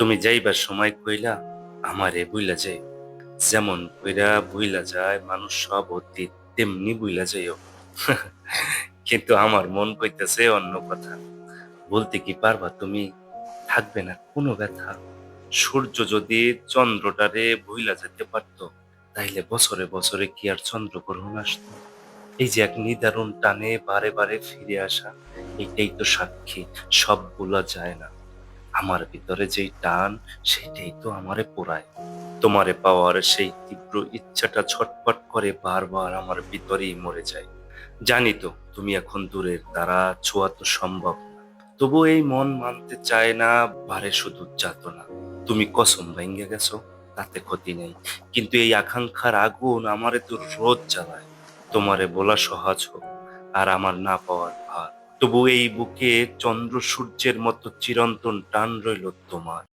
তুমি যাইবার সময় কইলা আমারে বুইলা যাই, যেমন কইরা বুইলা যায় মানুষ সব অতীত, তেমনি বুইলা যাইও। কিন্তু আমার মন কইতেছে অন্য কথা। বলতে কি পারবা তুমি? থাকবে না কোনো ব্যথা। সূর্য যদি চন্দ্রটারে ভুইলা যেতে পারতো, তাইলে বছরে বছরে কি আর চন্দ্রগ্রহণ আসতো? এই যে এক নিদারুণ টানে বারে বারে ফিরে আসা, এইটাই তো সাক্ষী সব ভোলা যায় না। আমার ভিতরে যেই টান, সেটাই তো আমারে পোড়ায়। তোমারে পাওয়ার সেই তীব্র ইচ্ছাটা ছটফট করে বারবার আমার ভিতরেই মরে যায়। জানি তো তুমি এখন দূরের, তারা ছোঁয়া তো সম্ভব না। তবু এই মন মানতে চায় না, বারে শুধু যাতনা। তুমি কসম ভাইঙ্গা গেছো, তাতে ক্ষতি নেই, কিন্তু এই আকাঙ্ক্ষার আগুন আমারে তো রোজ জ্বালায়। তোমারে বলা সহজ হোক, আর আমার না পাওয়ার ভার। তবু এই বুকে চন্দ্র সূর্যের মতো চিরন্তন টান রইল তোমার।